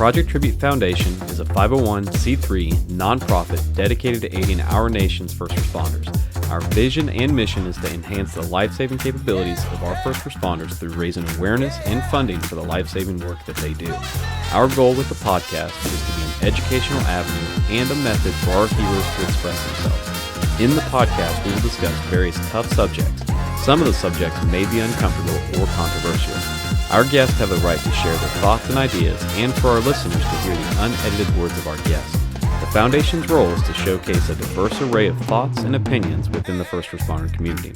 Project Tribute Foundation is a 501c3 nonprofit dedicated to aiding our nation's first responders. Our vision and mission is to enhance the life-saving capabilities of our first responders through raising awareness and funding for the life-saving work that they do. Our goal with the podcast is to be an educational avenue and a method for our heroes to express themselves. In the podcast, we will discuss various tough subjects. Some of the subjects may be uncomfortable or controversial. Our guests have the right to share their thoughts and ideas, and for our listeners to hear the unedited words of our guests. The Foundation's role is to showcase a diverse array of thoughts and opinions within the first responder community.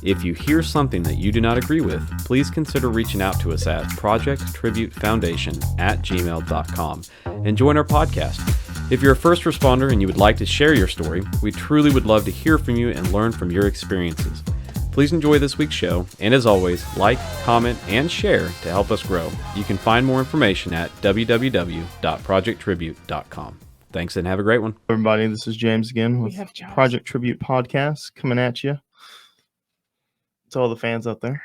If you hear something that you do not agree with, please consider reaching out to us at projecttributefoundation@gmail.com and join our podcast. If you're a first responder and you would like to share your story, we truly would love to hear from you and learn from your experiences. Please enjoy this week's show, and as always, like, comment, and share to help us grow. You can find more information at www.projecttribute.com. Thanks and have a great one. Everybody, this is James again with Project Tribute Podcast coming at you. To all the fans out there.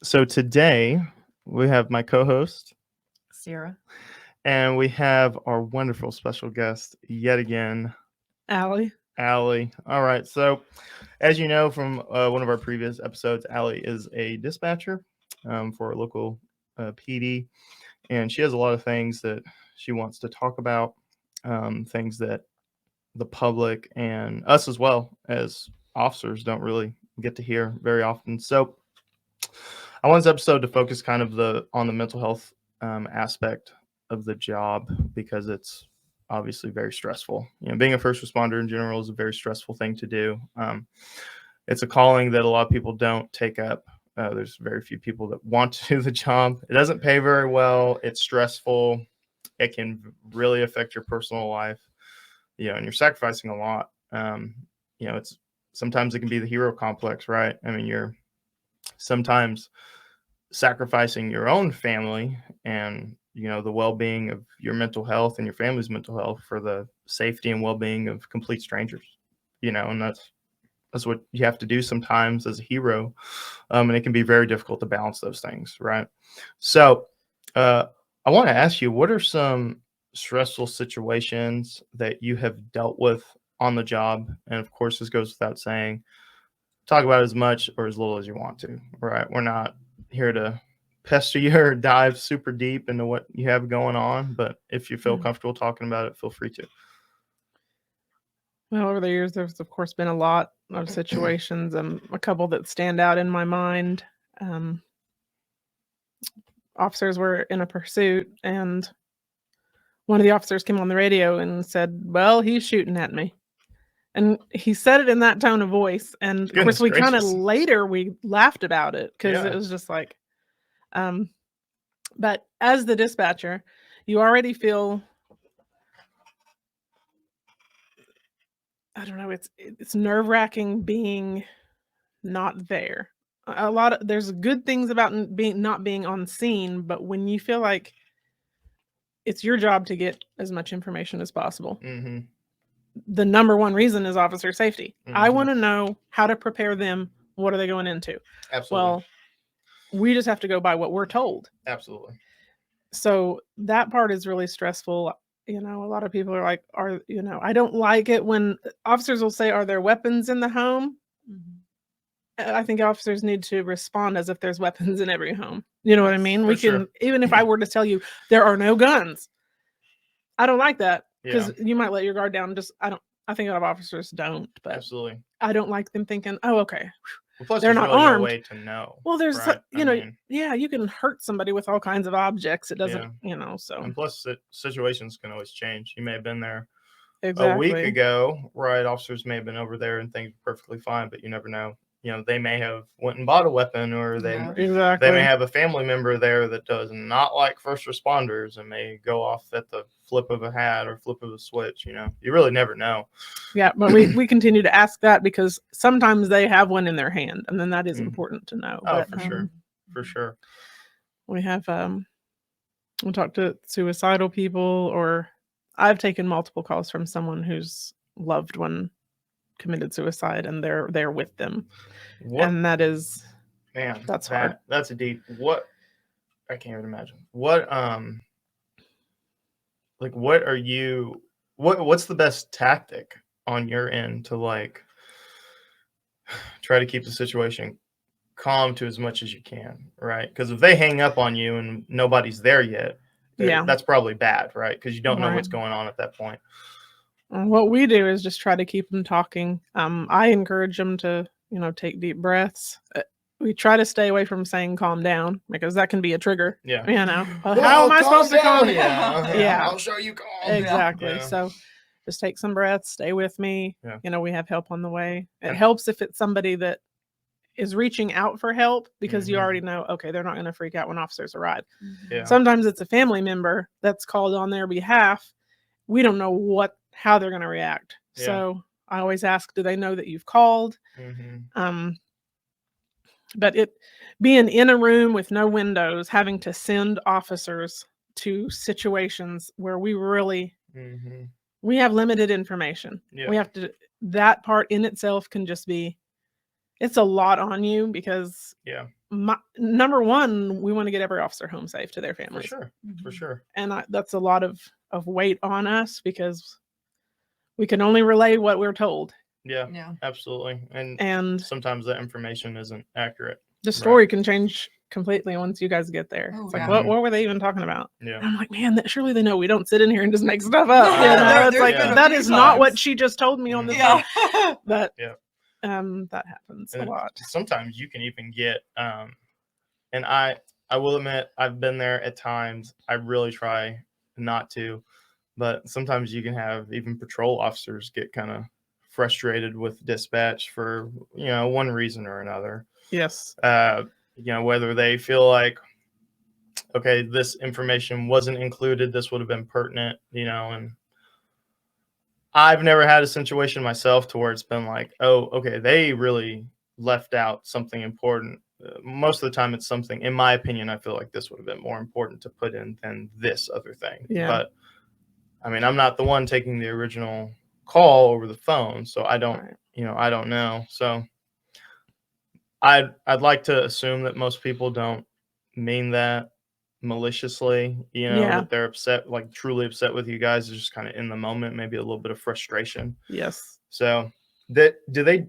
So today we have my co-host, Sarah. And we have our wonderful special guest yet again, Allie. All right. So as you know from one of our previous episodes, Allie is a dispatcher for a local PD, and she has a lot of things that she wants to talk about, things that the public and us as well as officers don't really get to hear very often. So I want this episode to focus kind of on the mental health aspect of the job, because it's obviously very stressful. You know, being a first responder in general is a very stressful thing to do. It's a calling that a lot of people don't take up. There's very few people that want to do the job. It doesn't pay very well. It's stressful. It can really affect your personal life. You know, and you're sacrificing a lot. You know, sometimes it can be the hero complex, right? I mean, you're sometimes sacrificing your own family and, you know, the well-being of your mental health and your family's mental health for the safety and well-being of complete strangers, you know, and that's what you have to do sometimes as a hero. And it can be very difficult to balance those things, right? So I want to ask you, what are some stressful situations that you have dealt with on the job? And of course, this goes without saying, talk about as much or as little as you want to, right? We're not here to pester you or dive super deep into what you have going on, but if you feel comfortable talking about it, feel free to. Well, over the years, there's of course been a lot of situations, a couple that stand out in my mind. Officers were in a pursuit, and one of the officers came on the radio and said, "Well, he's shooting at me." And he said it in that tone of voice. And of course, we kind of later we laughed about it because it was just like, but as the dispatcher, you already feel, I don't know, it's nerve-wracking being not there. There's good things about not being on scene, but when you feel like it's your job to get as much information as possible. Mm-hmm. The number one reason is officer safety. Mm-hmm. I want to know how to prepare them. What are they going into? Absolutely. Well, we just have to go by what we're told. Absolutely. So that part is really stressful. You know, a lot of people are like, I don't like it when officers will say, "Are there weapons in the home?" Mm-hmm. I think officers need to respond as if there's weapons in every home. You know what I mean? Even if I were to tell you there are no guns, I don't like that, because you might let your guard down. I think a lot of officers don't, but absolutely, I don't like them thinking, "Oh, okay, well, plus they're not really armed." No way to know. Well, there's, right? You can hurt somebody with all kinds of objects. It doesn't, so. And plus, situations can always change. You may have been there a week ago, right? Officers may have been over there and things were perfectly fine, but you never know. You know, they may have went and bought a weapon, or they may have a family member there that does not like first responders and may go off at the flip of a hat or flip of a switch. You know, you really never know. Yeah, but we continue to ask that because sometimes they have one in their hand, and then that is important to know. Oh, but, for sure. We have we'll talk to suicidal people, or I've taken multiple calls from someone whose loved one committed suicide and they're there with them. And that is, man, that's hard. That's a deep, I can't even imagine. What like, what's the best tactic on your end to like try to keep the situation calm to as much as you can, right? Because if they hang up on you and nobody's there yet, Yeah. that's probably bad, right? Because you don't know Right. what's going on at that point. And what we do is just try to keep them talking. I encourage them to, take deep breaths. We try to stay away from saying calm down because that can be a trigger. Yeah. Well, how am I supposed to calm down? Yeah. Yeah. I'll show you calm. Exactly. Yeah. So just take some breaths, stay with me. Yeah. We have help on the way. It And- helps if it's somebody that is reaching out for help because you Mhm. already know, okay, they're not going to freak out when officers arrive. Yeah. Sometimes it's a family member that's called on their behalf. We don't know how they're going to react. Yeah. So I always ask, do they know that you've called? Mhm. But being in a room with no windows, having to send officers to situations where we really Mhm. we have limited information. Yeah. We have to, that part in itself can just be, it's a lot on you because Yeah. number one, we want to get every officer home safe to their For families. sure. For sure. And that's a lot of weight on us because we can only relay what we're told. Yeah. Yeah. Absolutely. And Sometimes that information isn't accurate. the story can change completely once you guys get there. Oh, It's like, yeah. what were they even talking about? Yeah. And I'm like, man, surely they know we don't sit in here and just make stuff up. Yeah, It's like, been a that few is not what times. she just told me on the Yeah. phone. But Yeah. that happens a And lot. Sometimes you can even get, and I will admit, I've been there at times. I really try not to, but sometimes you can have even patrol officers get kind of frustrated with dispatch for, one reason or another. Yes. Whether they feel like, okay, this information wasn't included, this would have been pertinent, and I've never had a situation myself to where it's been like, oh, okay, they really left out something important. Most of the time it's something, in my opinion, I feel like this would have been more important to put in than this other thing. Yeah. But I mean, I'm not the one taking the original call over the phone, so I don't, Right. I don't know. So I'd like to assume that most people don't mean that maliciously, Yeah. that they're upset, like truly upset with you guys. Is just kind of in the moment, maybe a little bit of frustration. Yes. So do they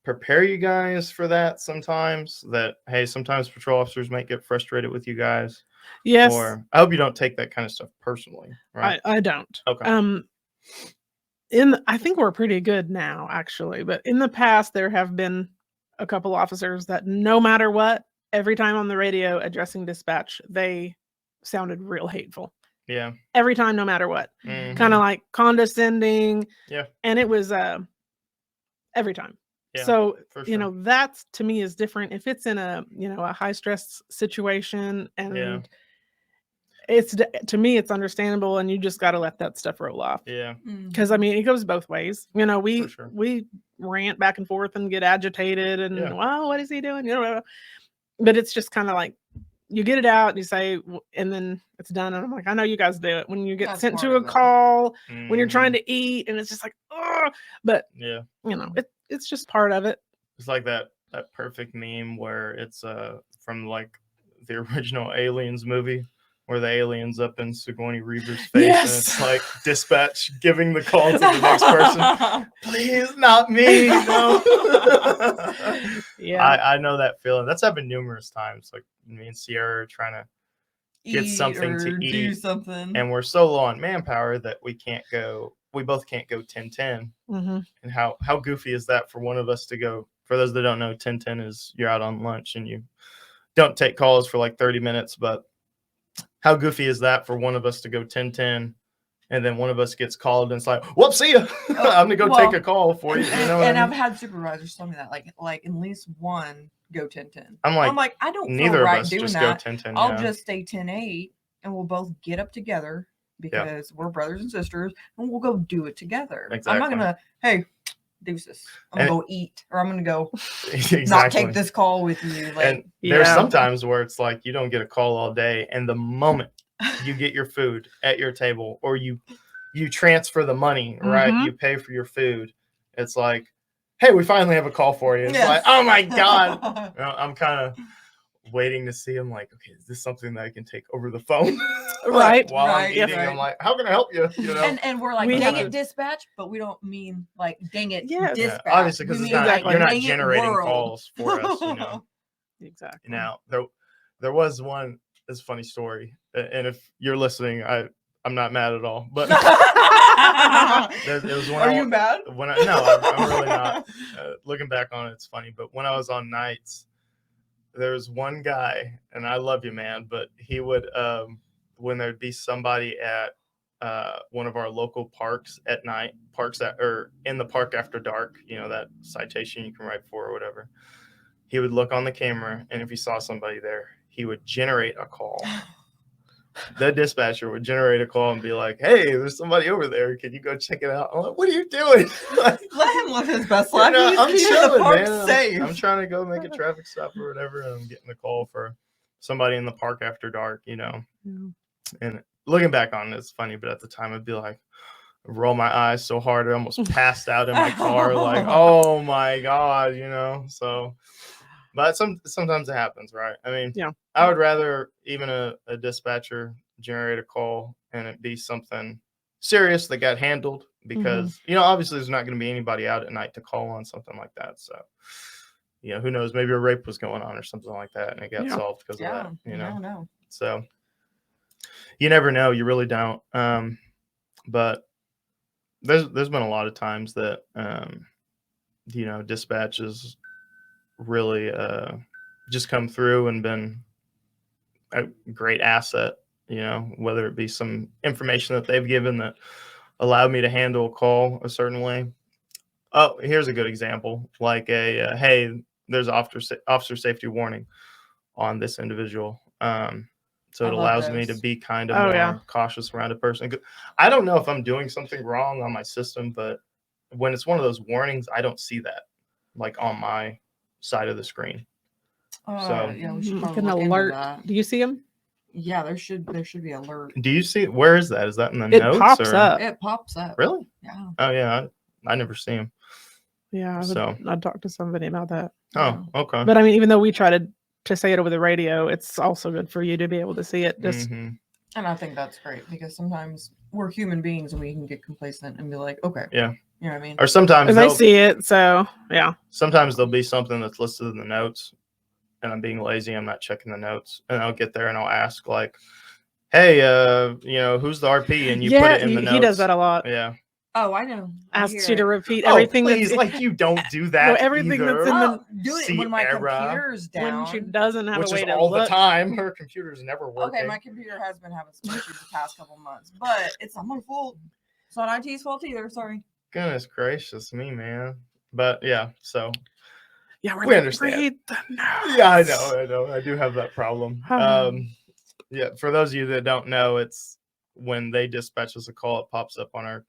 prepare you guys for that sometimes? That, hey, sometimes patrol officers might get frustrated with you guys. Yes. Or I hope you don't take that kind of stuff personally, right? I don't. Okay. I think we're pretty good now, actually. But in the past, there have been a couple officers that no matter what, every time on the radio addressing dispatch, they sounded real hateful. Yeah. Every time, no matter what. Mhm. Kind of like condescending. Yeah. And it was every time. Yeah, So, for sure. that's to me is different. If it's in a high stress situation and Yeah. to me, it's understandable and you just got to let that stuff roll off. Yeah. Because I mean, it goes both ways. We For sure. we rant back and forth and get agitated and Yeah. well, what is he doing? But it's just kind of like you get it out and you say, and then it's done. And I'm like, I know you guys do it when you get That's sent part to a of it. call, when you're Mhm. trying to eat, and it's just like, oh, but Yeah. it's just part of it. It's like that perfect meme where it's from like the original Aliens movie where the alien's up in Sigourney Weaver's face and it's Yes. like dispatch giving the call to the next person. Please, not me. No. Yeah. I know that feeling. That's happened numerous times. Like me and Sierra are trying to get Eat something to or do eat, something. and we're so low on manpower that we both can't go 10-10. Mm-hmm. And how goofy is that for one of us to go? For those that don't know, 10-10 is you're out on lunch and you don't take calls for like 30 minutes. But how goofy is that for one of us to go 10-10 and then one of us gets called and it's like, whoop, see ya. I'm going to go take a call for you. You know what And I I've mean? had supervisors tell me that, like at least one go 10-10. I'm like, I don't neither feel of right us doing just that. go 10-10. I'll yeah. just stay 10-8 and we'll both get up together because we're brothers and sisters and we'll go do it together. Exactly. I'm not going to, hey, deuces. I'm going to go eat or I'm going to go exactly. not take this call with you. Like, And there's sometimes where it's like you don't get a call all day, and the moment you get your food at your table or you transfer the money, right? Mhm. You pay for your food. It's like, hey, we finally have a call for you. It's Yes. like, oh my God. I'm kind of waiting to see. I'm like, okay, is this something that I can take over the phone? Right. While I'm Right, eating, right. I'm like, how can I help you? You know. And we're like, We dang have- it, dispatch, but we don't mean like, dang it, Yes. Yeah, dispatch. obviously, because We it's mean, not like, you're not dang it, generating world. calls for us. You know. Exactly. Now there was one. It's a funny story, and if you're listening, I'm not mad at all. But it was when Are you mad? no, I'm really not. Looking back on it, it's funny. But when I was on nights, there was one guy, and I love you, man, but he would when there'd be somebody at one of our local parks at night, or in the park after dark, you know, that citation you can write for or whatever. He would look on the camera, and if he saw somebody there, he would generate a call. The dispatcher would generate a call and be like, "Hey, there's somebody over there. Can you go check it out?" I'm like, "What are you doing?" Like, Let him live his best you life. know, He's I'm keeping chilling, the park man. safe. I'm trying to go make a traffic stop or whatever, and I'm getting a call for somebody in the park after dark, you know. Yeah. And looking back on it, it's funny, but at the time, I'd be like, roll my eyes so hard, I almost passed out in my car. Like, oh my god, you know. So, but sometimes it happens, right? I mean, Yeah. I would rather even a dispatcher generate a call and it be something serious that got handled, because you know, obviously there's not going to be anybody out at night to call on something like that. So, you know, who knows, maybe a rape was going on or something like that and it got Yeah. solved because of Yeah, that, you know. no. So you never know, you really don't. But there's been a lot of times that you know, dispatches really just come through and been a great asset, you know, whether it be some information that they've given that allowed me to handle a call a certain way. Oh, here's a good example. Like hey, there's officer safety warning on this individual. So I it love allows me to those. be kind of Oh, more yeah. cautious around a person. 'Cause I don't know if I'm doing something wrong on my system, but when it's one of those warnings, I don't see that like on my side of the screen. So Yeah, we should Like probably an look alert. into that. Do you see them? Yeah, there should be alert. do you see, where is that? Is that in the It notes? pops or? up. It pops up. Really? Yeah. Oh yeah, I never see him. Yeah. So I'd talk to somebody about that. oh okay. But I mean, even though we try to say it over the radio, it's also good for you to be able to see it. Just Mhm. And I think that's great because sometimes we're human beings and we can get complacent and be like, okay. Yeah. You know what I mean? Or sometimes because I see it. So yeah. sometimes there'll be something that's listed in the notes, and I'm being lazy. I'm not checking the notes, and I'll get there and I'll ask like, "Hey, you know, who's the RP?" And you put Yeah, it in the notes. he does that a lot. Yeah. Oh, I know. I Asks hear you to it. repeat Oh, everything. please, that's like you don't do no, that. everything that's either. in the Oh, do it when my Sierra, computer's down. when she doesn't have which a way is to all look. the time. Her computer's never working. Okay, my computer has been having some issues the past couple months, but it's not my fault. It's not IT's fault either. Sorry. Goodness gracious me, man. But yeah, so Yeah, we're we like, understand. read the notes. yeah, I know. I do have that problem. Um, Yeah, for those of you that don't know, it's when they dispatch us a call, it pops up on our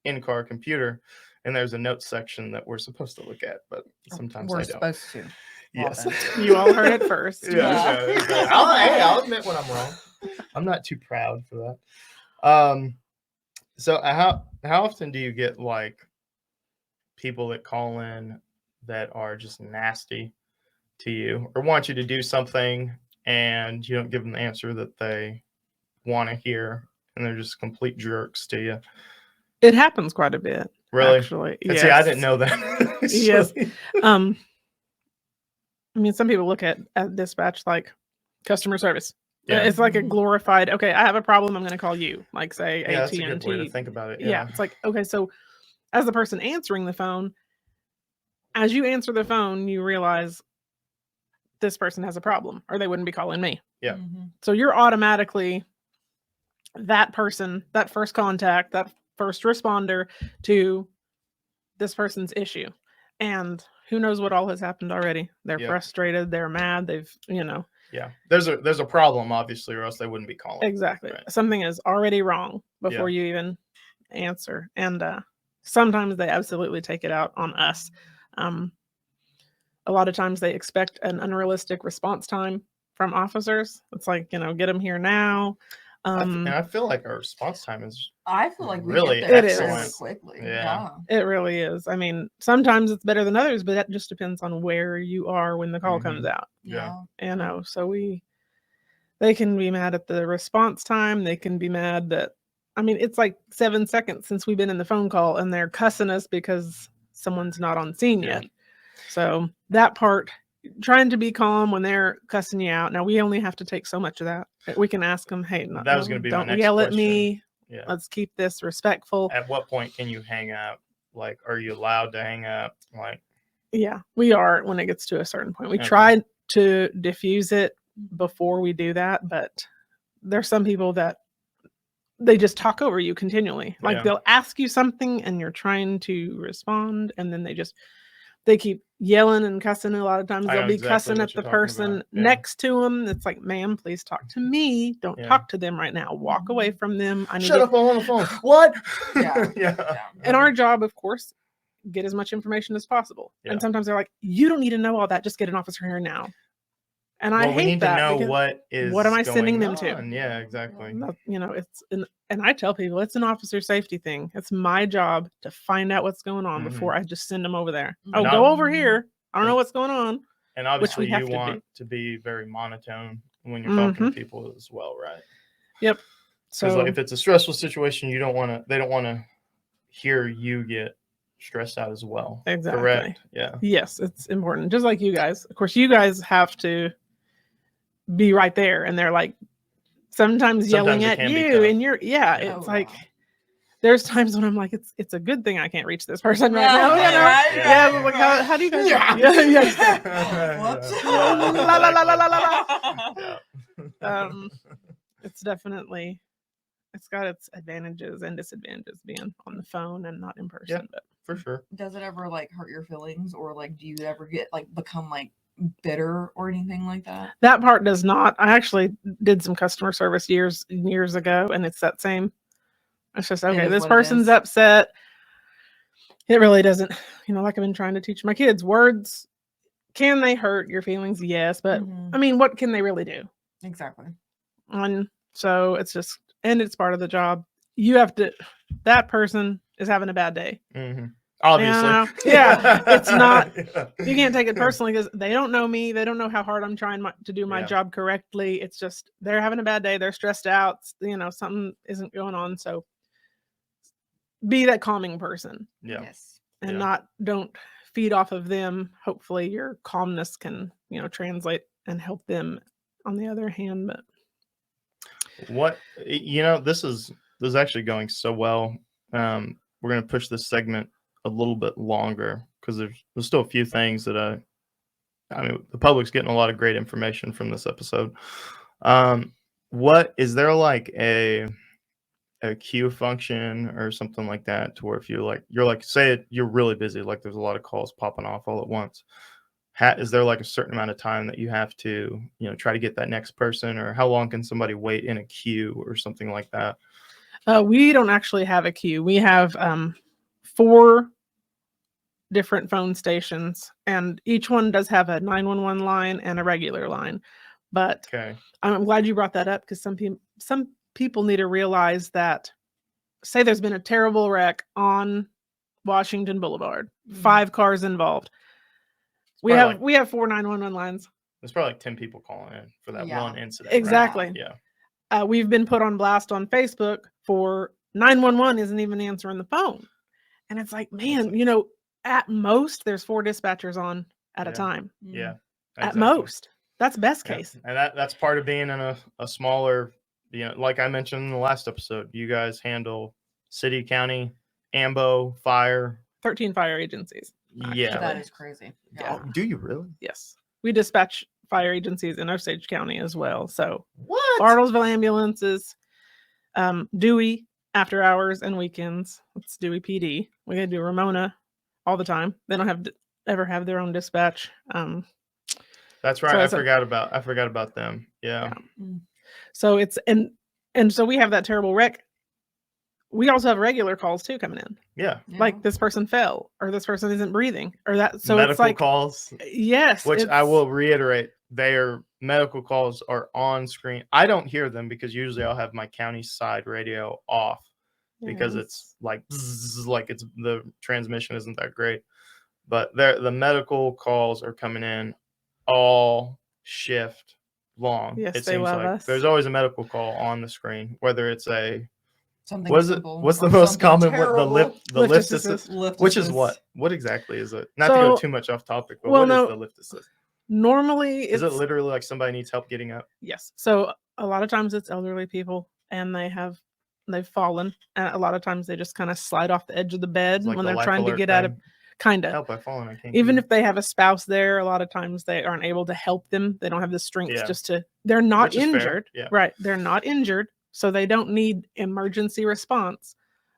in-car computer, and there's a notes section that we're supposed to look at, but sometimes We're I don't. supposed to. Yes. Often. You all heard it first. Yeah. Yeah. I'll admit when I'm wrong. I'm not too proud for that. So how often do you get like people that call in that are just nasty to you or want you to do something and you don't give them the answer that they want to hear and they're just complete jerks to you? It happens quite a bit. Really? Actually. And Yes. see, I didn't know that. Yes. I mean, some people look at dispatch like customer service. Yeah. It's like a Mhm. glorified, okay, I have a problem, I'm going to call you. Like say Yeah, that's a good way to AT&T. think about it. Yeah. Yeah. It's like, okay, so as the person answering the phone, as you answer the phone, you realize this person has a problem or they wouldn't be calling me. Yeah. Mhm. So you're automatically that person, that first contact, that first responder to this person's issue. And who knows what all has happened already. They're Yep. frustrated, they're mad, they've, Yeah. There's a problem, obviously, or else they wouldn't be calling. exactly. Right. Something is already wrong before you even answer. And sometimes they absolutely take it out on us. A lot of times they expect an unrealistic response time from officers. It's like, get them here now. And I feel like our response time is I feel like we really get there excellent. really quickly. Yeah. It really is. I mean, sometimes it's better than others, but that just depends on where you are when the call comes out. Yeah. You know, so they can be mad at the response time. They can be mad that, I mean, it's like 7 seconds since we've been in the phone call and they're cussing us because someone's not on scene Yeah. yet. So that part, trying to be calm when they're cussing you out. Now we only have to take so much of that. We can ask them, hey, That was gonna be my don't next yell at question. me. Yeah. Let's keep this respectful. At what point can you hang up? Like, are you allowed to hang up? Like, Yeah, we are when it gets to a certain point. We Okay. try to diffuse it before we do that, but there's some people that they just talk over you continually. Like Yeah. they'll ask you something and you're trying to respond, and then they keep yelling and cussing. A lot of times I they'll know be exactly cussing what at you're the talking person about. Yeah. next to them. It's like, ma'am, please talk to me. Don't Yeah. talk to them right now. Walk away from them. I need Shut to- up, I'm on the phone. What? Yeah. Yeah. And our job, of course, get as much information as possible. Yeah. And sometimes they're like, you don't need to know all that. Just get an officer here now. And I Well, we hate need that to know because what am I sending them going to? on. Yeah, exactly. You know, and I tell people it's an officer safety thing. It's my job to find out what's going on Mhm. before I just send them over there. Mhm. Oh, And go over here. I don't know and- what's going on. And obviously, we have you to want be. to be very monotone when you're talking to people as well, right? Yep. Because So like, if it's a stressful situation, they don't want to hear you get stressed out as well. Exactly. Correct. Yeah. yes, it's important. Just like you guys. Of course, you guys have to be right there, and they're like sometimes yelling it at can be you, tough. and you're Yeah. it's Oh, like wow. there's times when I'm like, it's a good thing I can't reach this person right Yeah, now. You know? right, Yeah, right, but like, right. how do you guys? Yeah. Yeah. Whoops. La, la, la, la, la, la. Yeah. It's definitely it's got its advantages and disadvantages being on the phone and not in person. Yeah. But For sure. Does it ever like hurt your feelings, or like do you ever get like become like bitter or anything like that? that part does not. I actually did some customer service years and years ago, and it's that same. It's just okay. is This what it person's is. upset. It really doesn't. You know, like I've been trying to teach my kids, words can they hurt your feelings? Yes, but Mhm. I mean, what can they really do? Exactly. And so it's just, and it's part of the job. You have to. That person is having a bad day. Mm-hmm. Obviously. Yeah, it's not. Yeah. You can't take it personally because they don't know me. They don't know how hard I'm trying to do my Yeah. job correctly. It's just they're having a bad day. They're stressed out. You know, something isn't going on. So be that calming person Yeah. Yes. and Yeah. don't feed off of them. Hopefully your calmness can, you know, translate and help them on the other hand. But What this is actually going so well. We're gonna push this segment a little bit longer because there's still a few things that I mean the public's getting a lot of great information from this episode. What is there like a queue function or something like that to where if you're like say it, you're really busy, like there's a lot of calls popping off all at once. Is there like a certain amount of time that you have to, try to get that next person, or how long can somebody wait in a queue or something like that? we don't actually have a queue. We have 4 different phone stations, and each one does have a 911 line and a regular line. But Okay. I'm glad you brought that up because some people need to realize that, say there's been a terrible wreck on Washington Boulevard, 5 cars involved. We probably have 4 911 lines. There's probably like 10 people calling in for that Yeah. one incident. right? Exactly. Yeah. We've been put on blast on Facebook for 911 isn't even answering the phone. And it's like, man, at most there's 4 dispatchers on at a Yeah. time. Yeah. At exactly. most. That's best Yeah. case. And that's part of being in a smaller, like I mentioned in the last episode, you guys handle city, county, AMBO, fire. 13 fire agencies. Yeah. That is crazy. Yeah. Oh, do you really? Yes. We dispatch fire agencies in Osage County as well. So What? Bartlesville ambulances, Dewey after hours and weekends. It's Dewey PD. We gotta do Ramona all the time. They don't ever have their own dispatch. That's right. So I forgot about them. Yeah. So it's and so we have that terrible wreck. we also have regular calls too coming in. Yeah. Like this person fell, or this person isn't breathing, or that. So medical it's like calls. Yes, Which I will reiterate, their medical calls are on screen. I don't hear them because usually I'll have my county side radio off because it's like bzzz, like it's the transmission isn't that great. But the medical calls are coming in all shift long. Yes, it they seems love like us. there's always a medical call on the screen, whether it's a something what's simple. what's the or most something common terrible. the lift assist, Lift which is assist. what exactly is it? Not to go too much off topic, but what is the lift assist? Normally, Is it literally like somebody needs help getting up? Yes. So a lot of times it's elderly people, and they've fallen, and a lot of times they just kind of slide off the edge of the bed Like when the they're life trying to alert get out of. thing? Kind of. Help, I've fallen. I can't. Even if they have a spouse there, a lot of times they aren't able to help them. They don't have the strength just to. They're not Which is fair. injured, Yeah. right? They're not injured, so they don't need emergency response,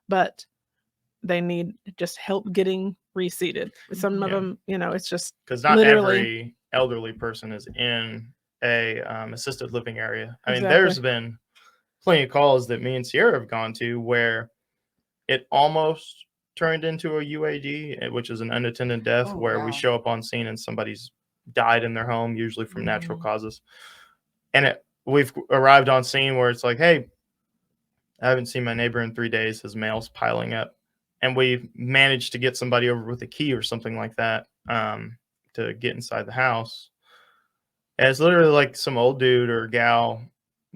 but they need just help getting reseated. Some of them, it's just because not literally every elderly person is in a assisted living area. I mean, Exactly. there's been plenty of calls that me and Sierra have gone to where it almost turned into a UAD, which is an unattended death, where we show up on scene and somebody's died in their home, usually from natural causes. And we've arrived on scene where it's like, hey, I haven't seen my neighbor in 3 days. His mail's piling up. And we managed to get somebody over with a key or something like that to get inside the house. And it's literally like some old dude or gal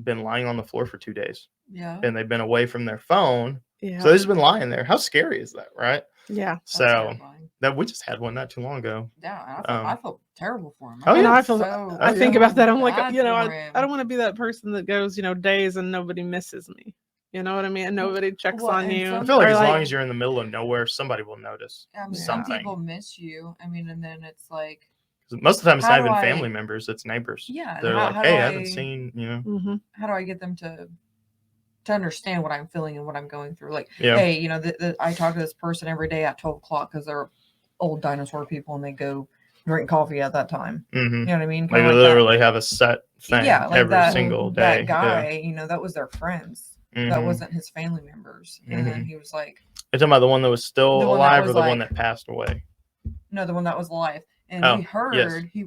been lying on the floor for 2 days. Yeah. And they've been away from their phone. Yeah. So they've just been lying there. How scary is that, right? Yeah. So that we just had one not too long ago. Yeah, I felt terrible for him. Oh, yeah. I think about that. I'm like, bad I don't want to be that person that goes, days and nobody misses me. You know what I mean? And nobody checks on you. I feel like as long as you're in the middle of nowhere, somebody will notice. I mean, some people miss you. I mean, and then it's like most of the time it's not even family members, it's neighbors. Yeah, they're like, hey, I haven't seen, How do I get them to understand what I'm feeling and what I'm going through? Like, yeah. Hey, I talk to this person every day at 12 o'clock because they're old dinosaur people and they go drink coffee at that time. Mm-hmm. You know what I mean? Like they literally have a set thing every single day. That guy, that was their friends. Mm-hmm. That wasn't his family members. And then he was like, you're talking about the one that was still alive or the one that passed away? No, the one that was alive. And he heard he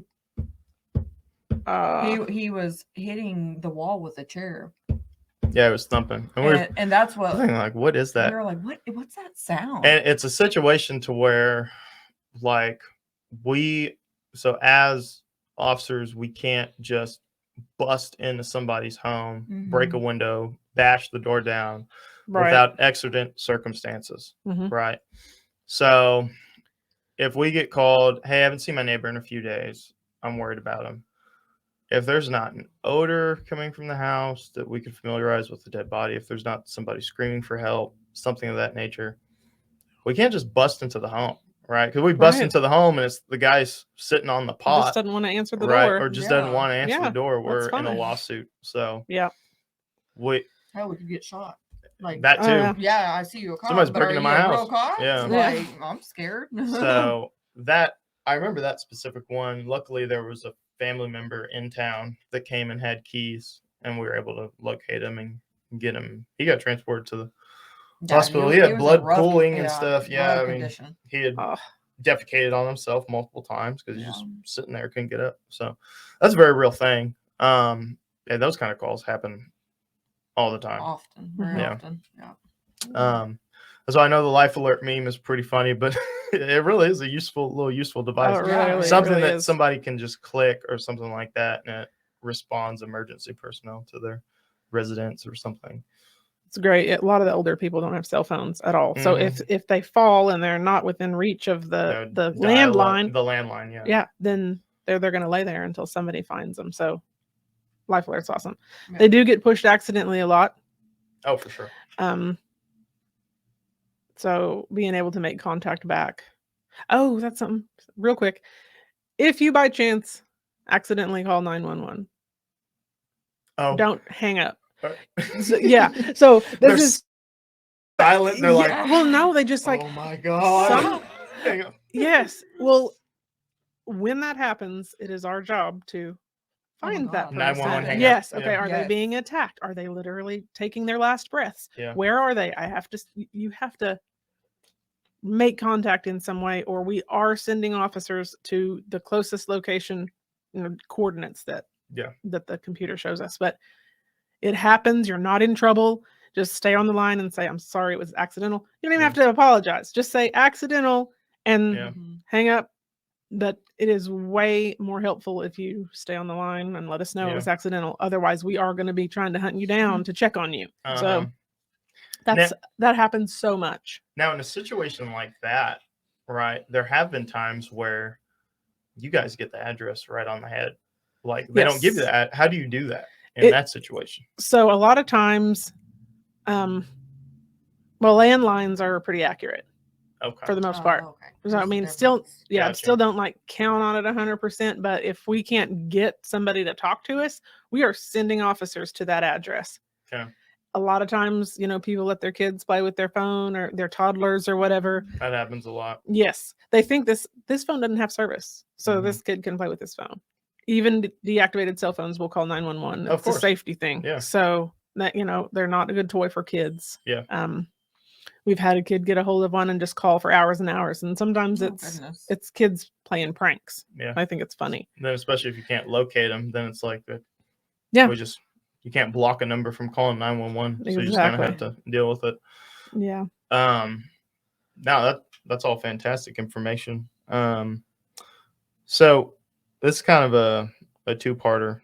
was hitting the wall with a chair. Yeah, it was thumping. And that's what like, what is that? We were like, what's that sound? And it's a situation to where like so as officers, we can't just bust into somebody's home, break a window, bash the door down without exigent circumstances. Right. So if we get called, hey, I haven't seen my neighbor in a few days, I'm worried about him. If there's not an odor coming from the house that we can familiarize with the dead body, if there's not somebody screaming for help, something of that nature, we can't just bust into the home, right? Because we bust into the home and it's the guy's sitting on the pot. Just doesn't want to answer the door. Or just doesn't want to answer the door. We're in a lawsuit. So we could get shot. Like that too. Yeah, I see you a cop. Somebody's breaking into my house. Yeah. Like, I'm scared. So I remember that specific one. Luckily, there was a family member in town that came and had keys, and we were able to locate him and get him. He got transported to the hospital. He had blood pooling and stuff. Yeah, I mean, he had defecated on himself multiple times because he's just sitting there, couldn't get up. So that's a very real thing. And those kind of calls happen all the time. Often, very often. Yeah. So I know the life alert meme is pretty funny, but it really is a useful device. Something that somebody can just click or something like that, and it responds emergency personnel to their residence or something. It's great. A lot of the older people don't have cell phones at all. So if they fall and they're not within reach of the landline, then they're going to lay there until somebody finds them. So life alert's awesome. Yeah. They do get pushed accidentally a lot. Oh, for sure. So being able to make contact back. Oh, that's something real quick. If you by chance accidentally call 911, don't hang up. So this is silent. They're like, well, no, they just like, oh my God. Yes. Well, when that happens, it is our job to find that God. 911 person. hang up. Yes. Okay. Yeah. Are they Yes. being attacked? Are they literally taking their last breaths? Yeah. Where are they? You have to make contact in some way, or we are sending officers to the closest location, coordinates that the computer shows us. But it happens. You're not in trouble. Just stay on the line and say, I'm sorry, it was accidental. You don't even have to apologize. Just say accidental and Mhm. hang up. But it is way more helpful if you stay on the line and let us know it was accidental. Otherwise, we are going to be trying to hunt you down to check on you. So that happens so much. Now, in a situation like that, right, there have been times where you guys get the address right on the head. Like, they don't give you that. How do you do that in that situation? So a lot of times, landlines are pretty accurate for the most part. Okay. So, I mean, still don't like count on it 100%. But if we can't get somebody to talk to us, we are sending officers to that address. Okay. A lot of times, people let their kids play with their phone or their toddlers or whatever. That happens a lot. Yes. They think this phone doesn't have service. So this kid can play with his phone. Even deactivated cell phones will call 911. It's a safety thing. Yeah. So that, they're not a good toy for kids. Yeah. We've had a kid get a hold of one and just call for hours and hours. And sometimes it's kids playing pranks. Yeah. I think it's funny. Then especially if you can't locate them, then it's like Yeah. You can't block a number from calling 911. So you just kind of have to deal with it. Yeah. Now that's all fantastic information. So this is kind of a two-parter.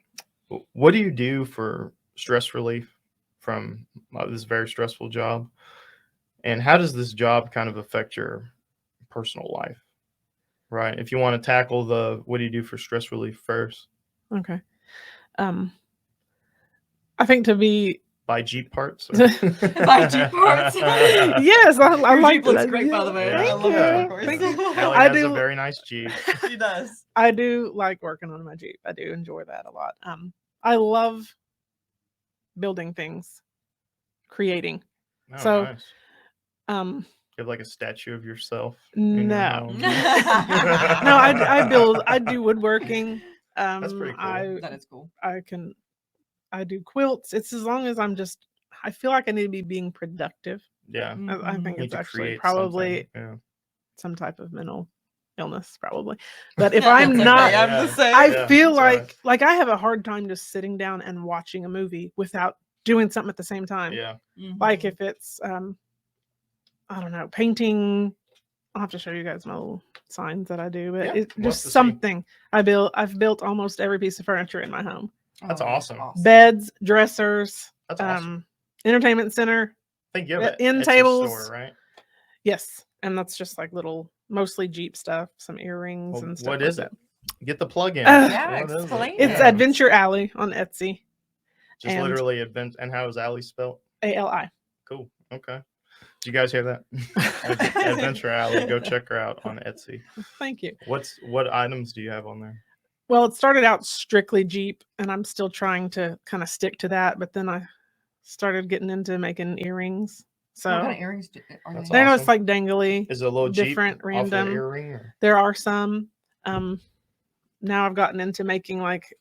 What do you do for stress relief from this very stressful job? And how does this job kind of affect your personal life? Right. If you want to tackle what do you do for stress relief first? Okay. I think to be buy Jeep parts. Buy Jeep parts. Yes, I like Jeep looks that. great, by the way. Thank I love you. it, of course. Thank you. Allie I has do- a very nice Jeep. She does. I do like working on my Jeep. I do enjoy that a lot. I love building things, creating. Oh, So, nice. You have like a statue of yourself? No. In No, your home? I do woodworking. That's pretty cool. That is cool. I do quilts. It's as long as I feel like I need to be being productive. Yeah. I think Need it's to actually create probably something. some type of mental illness, probably. But if I'm not, I'm the same. I feel that's like I have a hard time just sitting down and watching a movie without doing something at the same time. Yeah. Like if it's I don't know, painting. I'll have to show you guys my little signs that I do, but Yeah, it's we'll have just to see. something I've built almost every piece of furniture in my home. That's awesome. Beds, dressers, That's awesome. entertainment center. I think you have an end Etsy tables. store, right? Yes. And that's just like mostly Jeep stuff, some earrings Well, and stuff. what like is that. it? Get the plug-in. Yeah, What is it? explain It's Yeah. Adventure Alley on Etsy. Just and- literally advent. And how is Alley spelled? ALI. Cool. Okay. Did you guys hear that? Adventure Alley. Go check her out on Etsy. Thank you. What items do you have on there? Well, it started out strictly Jeep, and I'm still trying to kind of stick to that. But then I started getting into making earrings. So What kind of earrings are That's they? they're awesome. just like dangly. Is it a little different, Jeep random. off the earring? Or? There are some. Now I've gotten into making like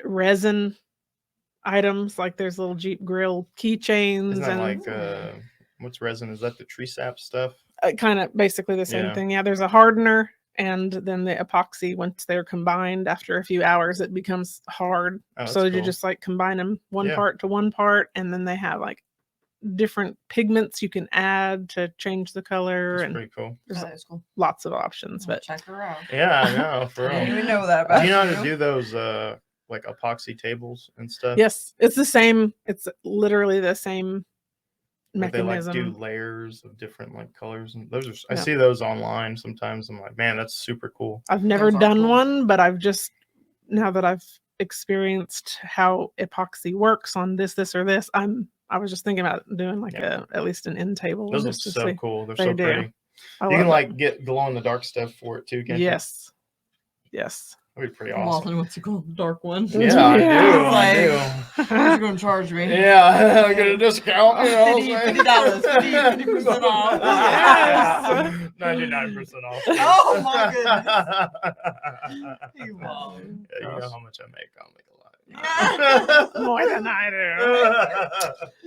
resin items. Like there's little Jeep grill keychains Isn't that and like what's resin? Is that the tree sap stuff? kind of basically the same Yeah. thing. Yeah, there's a hardener and then the epoxy. Once they're combined after a few hours, it becomes hard. Oh, that's So you cool. just like combine them one Yeah. part to one part, and then they have like different pigments you can add to change the color, That's and pretty cool. there's That is cool. lots of options. I'll But check her out. Yeah, I know. For I didn't real. even know that about Do you know how to do those like epoxy tables and stuff? yes, it's the same. It's literally the same Where they like mechanism. do layers of different like colors, and those are I Yeah. see those online sometimes. I'm like, man, that's super cool. I've never Those are done cool. one, but I've just now that I've experienced how epoxy works on this, or this, I was just thinking about doing like at least an end table. Those look just to so see. cool. They're They so do. pretty. I You love can it. like get glow in the dark stuff for it too, can't Yes. Yes. That'd be pretty Wathen awesome. wants to go on the dark one. Yeah, I do. How much you gonna charge me? Yeah, I get a discount. You know, $50, 50% off. Yes. 99% off. Oh my goodness. You Yeah, won. you know how much I make. I'll make a lot. Yeah. More than I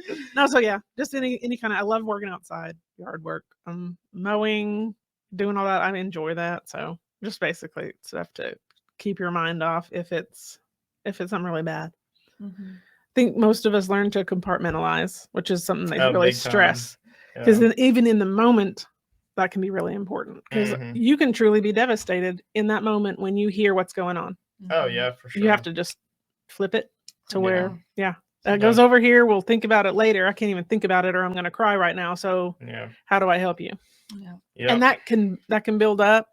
do. No, so yeah, just any kind of. I love working outside, yard work, mowing, doing all that. I enjoy that. So just basically stuff to keep your mind off if it's something really bad. Mhm. I think most of us learn to compartmentalize, which is something they Oh, really big time. stress, because Yeah. even in the moment, that can be really important. Because Mhm. you can truly be devastated in that moment when you hear what's going on. Oh yeah, for sure. You have to just flip it to Yeah. where, that Sometimes- goes over here. We'll think about it later. I can't even think about it, or I'm going to cry right now. So Yeah. how do I help you? Yeah. Yeah. And that can build up.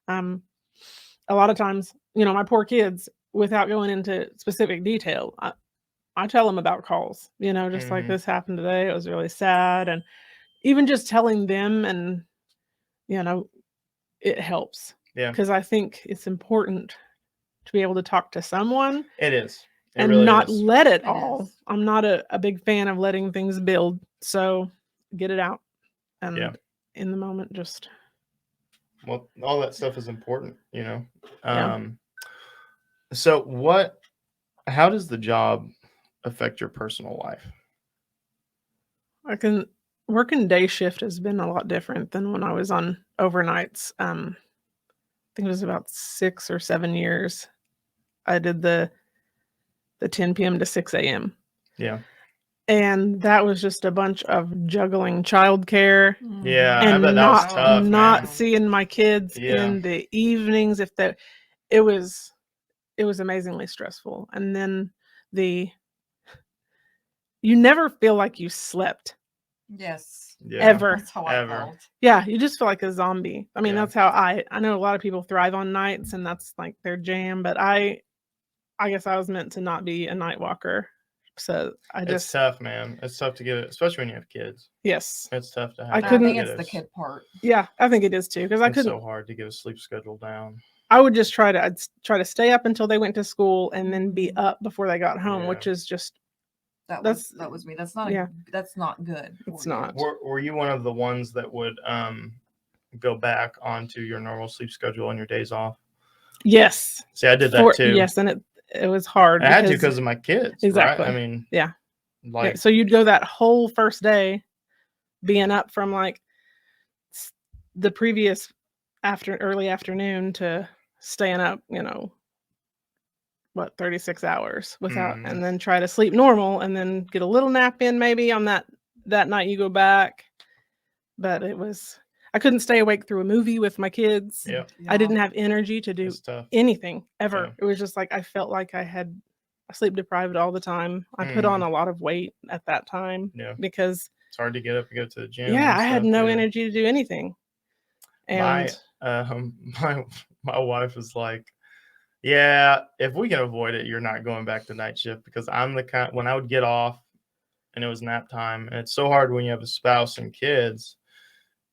A lot of times, my poor kids, without going into specific detail, I tell them about calls, just like Mhm. this happened today. It was really sad. And even just telling them, and, it helps. Yeah. Because I think it's important to be able to talk to someone It is. It and really not is. let it It all. is. I'm not a big fan of letting things build. So get it out. And Yeah. in the moment, just. Well, all that stuff is important, Yeah. So how does the job affect your personal life? Working day shift has been a lot different than when I was on overnights. I think it was about 6 or 7 years. I did the 10 p.m. to 6 a.m. Yeah. And that was just a bunch of juggling childcare Yeah, I and bet that was tough, not man. seeing my kids Yeah. in the evenings. It was amazingly stressful. And then you never feel like you slept. Yes. Yeah. Ever. That's how I Ever. felt. Yeah, you just feel like a zombie. I mean, Yeah. that's how I know a lot of people thrive on nights and that's like their jam, but I guess I was meant to not be a night walker. So It's tough, man. It's tough to get it, especially when you have kids. yes. It's tough to have. I I couldn't- think it's the kid part. Yeah, I think it is too, because I It's couldn't. so hard to get a sleep schedule down. I would just try to stay up until they went to school and then be up before they got home, Yeah. which is just That That's- was me. That's not yeah. that's not good. for It's you. not. Were you one of the ones that would go back onto your normal sleep schedule on your days off? yes. See, I did that too. Yes, and it was hard. I had to because of my kids. Exactly. Right? I mean, Yeah. like, So you'd go that whole first day being up from like the previous early afternoon to staying up, 36 hours without, Mhm. and then try to sleep normal and then get a little nap in maybe on that night you go back. But I couldn't stay awake through a movie with my kids. yeah, I didn't have energy to do it's tough. anything ever. Yeah. It was just like I felt like I sleep deprived all the time. I put on a lot of weight at that time Yeah. because It's hard to get up and go to the gym. yeah, and I had stuff, no yeah. energy to do anything. And My wife is like, yeah, if we can avoid it, you're not going back to night shift, because I'm the kind, when I would get off and it was nap time, and it's so hard when you have a spouse and kids,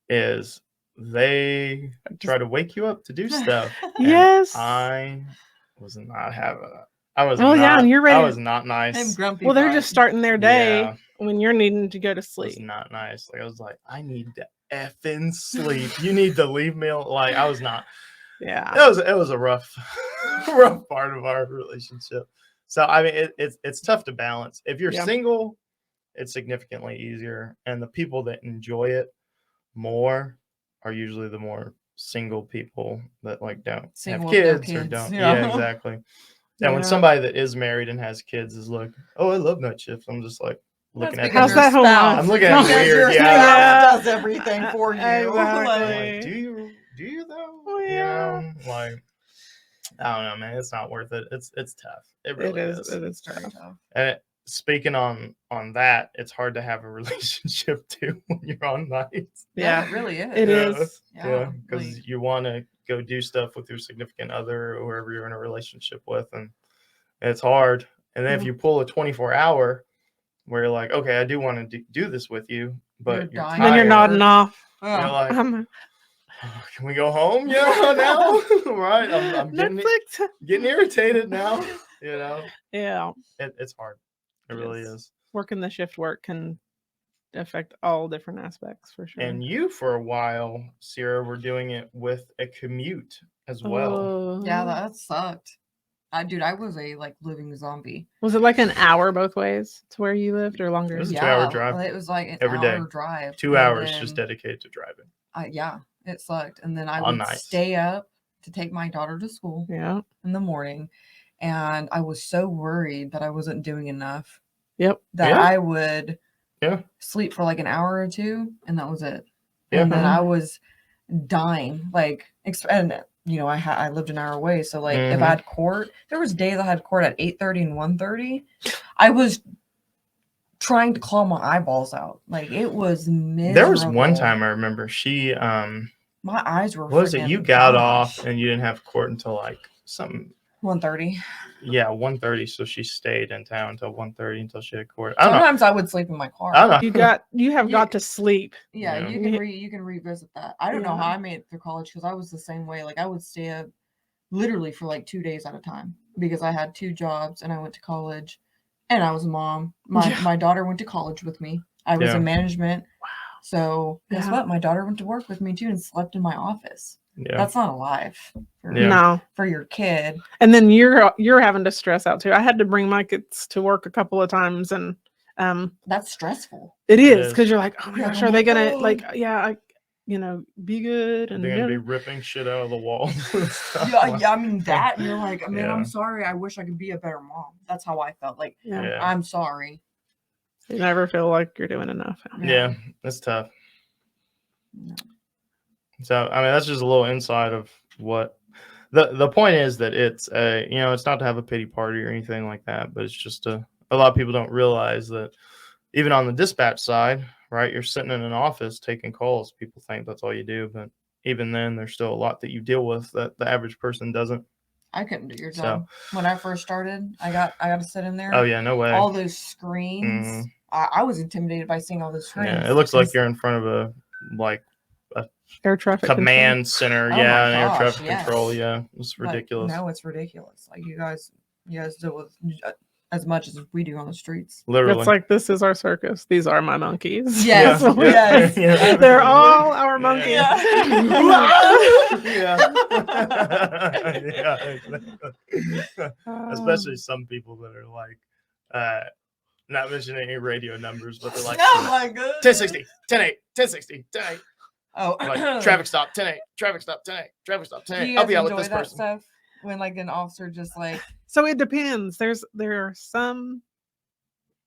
is they try to wake you up to do stuff. and yes. I was not having it. I was Oh, not, yeah, and you're ready I to- was not nice. I'm grumpy. Well, they're vibe. just starting their day Yeah. when you're needing to go to It was sleep. not nice. Like, I was like, I need to effing sleep. You need to leave me alone. Like, I was not. Yeah. It was a rough part of our relationship. So I mean, it's tough to balance. If you're Yeah. single, it's significantly easier, and the people that enjoy it more are usually the more single people that like don't Single have with no kids or kids, don't. yeah. Yeah, exactly. And Yeah. when somebody that is married and has kids is like, oh, I love night shifts, I'm just like looking That's at because How's them. that your home spouse- life? I'm looking at because weird, your yeah. spouse does everything for you. Exactly. Like, do you though? Oh, You yeah. know, like, I don't know, man. It's not worth it. It's tough. It really It is. is. It is Very tough. tough. And speaking on that, it's hard to have a relationship too when you're on nights. Yeah. it really is. It Yeah. is. Yeah, because like- you want to go do stuff with your significant other or whoever you're in a relationship with, and it's hard. And then if Mhm. you pull a 24-hour where you're like, okay, I do want to do this with you, but You're you're dying. tired. Then you're nodding off. Yeah. You're like, Can we go home? Now, right? I'm Netflix. getting irritated now. Yeah, It's hard. It really Yes. is. working the shift work can affect all different aspects for sure. And you, for a while, Sierra, were doing it with a commute as well. Yeah, Oh. that sucked. Dude, I was a living zombie. Was it like an hour both ways to where you lived or longer? It was a Yeah, 2-hour drive. It was like an every day. hour drive. 2 and hours just then dedicated to driving. Yeah, it sucked. And then I All would nights. stay up to take my daughter to school Yeah. in the morning. And I was so worried that I wasn't doing enough Yep. that Yeah. I would Yeah. sleep for like an hour or two, and that was it. Yeah. And then I was dying. And I lived an hour away. So if I had court, there was days I had court at 8:30 and 1:30. I was trying to claw my eyeballs out. It was miserable. There was one time I remember she my eyes were. what was it? You got off and you didn't have court until something 1:30. Yeah, 1:30. So she stayed in town until 1:30 until she had court. I don't know. Sometimes I would sleep in my car. I don't know. You have got to sleep. Yeah, Yeah. you can revisit that. I don't know Yeah. how I made it through college because I was the same way. I would stay up literally for 2 days at a time because I had 2 jobs and I went to college and I was a mom. My daughter went to college with me. I was Yeah. in management. Wow. So guess Yeah. what? My daughter went to work with me too and slept in my office. Yeah. That's not a life for, Yeah. No. for your kid. And then you're having to stress out too. I had to bring my kids to work a couple of times, and That's stressful. it It is is. because you're like, oh my Yeah, gosh, oh are my they gonna God. be good? And They're gonna be ripping shit out of the walls. and stuff. Yeah, I mean that, and you're like, man, Yeah. I'm sorry. I wish I could be a better mom. That's how I felt. yeah. Yeah. I'm sorry. You never feel like you're doing enough. Yeah, it's tough. No. So I mean, that's just a little insight of what the point is. That it's it's not to have a pity party or anything like that, but it's just a lot of people don't realize that even on the dispatch side, right? You're sitting in an office taking calls. People think that's all you do, but even then, there's still a lot that you deal with that the average person doesn't. I couldn't do your So- job. When I first started, I got to sit in there. Oh yeah, no way. All those screens. I was intimidated by seeing all those screens. Yeah, it looks like because- you're in front of a Air traffic command center. Oh Yeah, my and air gosh, traffic yes. control. Yeah, it's but ridiculous. No, it's ridiculous. You guys deal with as much as we do on the streets. Literally. It's like, this is our circus. These are my monkeys. Yes, Yeah. yes. Yeah. They're all our monkeys. Yeah. yeah. Yeah, exactly. Especially some people that are not mentioning any radio numbers, but they're like, Oh my goodness. 1060, 10-8, 1060, 10-8. Oh, Like, traffic stop, 10-8, traffic stop, 10-8, traffic stop, Do 10-8. you I'll guys be out with enjoy this that person. stuff when an officer just So it depends. There are some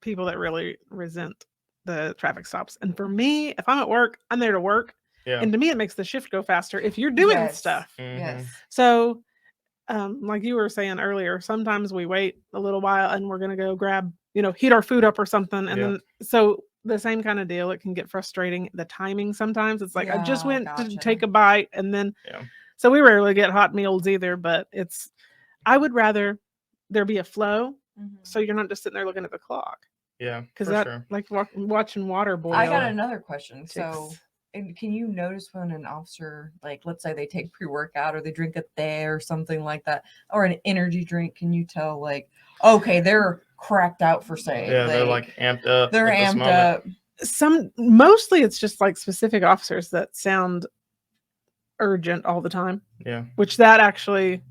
people that really resent the traffic stops. And for me, if I'm at work, I'm there to work. Yeah. And to me, it makes the shift go faster if you're doing Yes. stuff. Mhm. yes. So, like you were saying earlier, sometimes we wait a little while and we're going to go grab, heat our food up or something. And Yeah. then, so the same kind of deal, it can get frustrating. The timing sometimes, it's like, I just Yeah, went to gotcha. take a bite. And then, Yeah. so we rarely get hot meals either, but I would rather there be a flow. Mhm. So you're not just sitting there looking at the clock. Yeah, Because for that, sure. like watching water boil. I got another question. So, takes- and can you notice when an officer, let's say they take pre-workout or they drink a thé or something like that, or an energy drink, can you tell okay, they're cracked out for say, Yeah, they're amped up. they're at this amped moment. up. Mostly it's just like specific officers that sound urgent all the time, Yeah. which that actually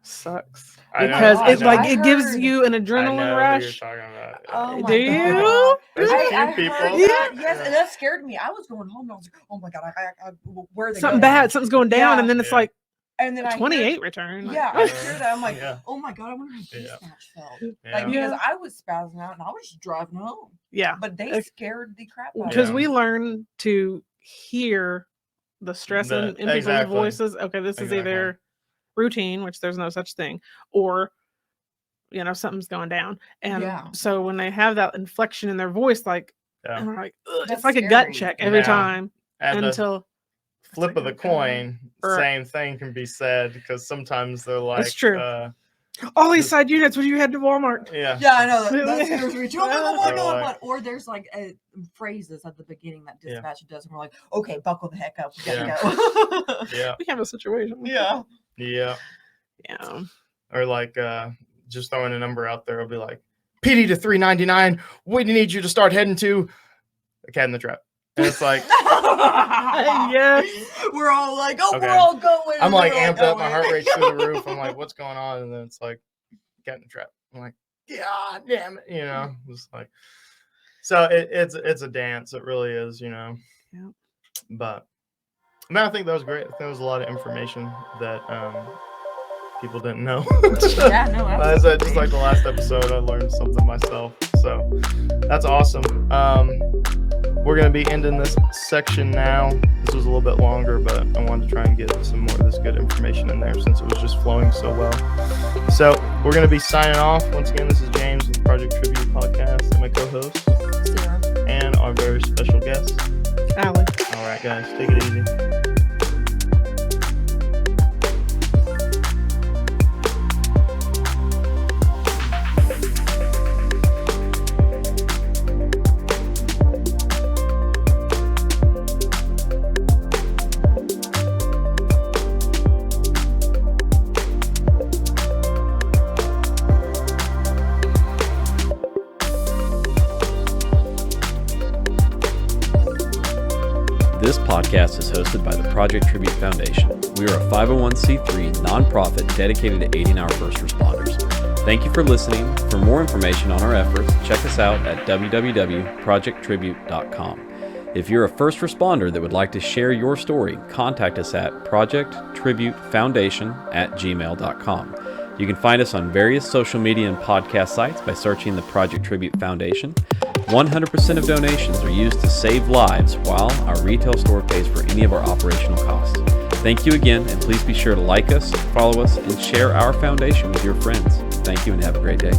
sucks I know, because I it know. it gives heard- you an I adrenaline know who rush. you're talking about. Oh my Do God. you? There's a few I people. heard Yeah. that. Yes, and that scared me. I was going home and I was like, oh my God, I where are they Something going? bad, something's going down, Yeah. and then it's Yeah. like And then I hear- 28 return. Like, Yeah, I hear that. I'm like, Yeah. oh my God, I wonder how Yeah. dispatch felt. Yeah. Because Yeah. I was spazzing out and I was just driving home. yeah, But they Ex- scared the crap out of because me. we learn to hear the stress in people's Exactly. voices. Okay, this is Exactly. either routine, which there's no such thing, or something's going down. And Yeah. so when they have that inflection in their voice, Yeah. and we're like, ugh, That's it's like a gut scary. check every Yeah. time And the until flip of the like, okay. coin, Or- same thing can be said because sometimes they're like, That's true. All these side units when you head to Walmart. Yeah. Yeah, I know. That's there's reach. Oh my They're god! like- But or there's like phrases at the beginning that Yeah. dispatch does, and we're like, okay, buckle the heck up, we gotta Yeah. go. Yeah. We have a situation. Yeah. Yeah. Yeah. Or like just throwing a number out there, it'll be like PD to 399. We need you to start heading to a Cat in the Trap. And it's like Yes. We're all like, oh, Okay. we're all going. I'm and like they're amped up, my going. heart rate's through the roof. I'm like, what's going on? And then it's like Cat in the Trap. I'm like, God damn it, you know. It's like so it's a dance. It really is, you know. Yeah. But I think that was great. There was a lot of information that people didn't know. Yeah, no, As I said, just like the last episode, I learned something myself. So that's awesome. We're going to be ending this section now. This was a little bit longer, but I wanted to try and get some more of this good information in there since it was just flowing so well. So we're going to be signing off. Once again, this is James with Project Tribute Podcast and my co-host Sarah. and our very special guest. Allie. All right, guys, take it easy. This podcast is hosted by the Project Tribute Foundation. We are a 501c3 nonprofit dedicated to aiding our first responders. Thank you for listening. For more information on our efforts, check us out at www.projecttribute.com. If you're a first responder that would like to share your story, contact us at projecttributefoundation@gmail.com. You can find us on various social media and podcast sites by searching the Project Tribute Foundation. 100% of donations are used to save lives while our retail store pays for any of our operational costs. Thank you again, and please be sure to like us, follow us, and share our foundation with your friends. Thank you and have a great day.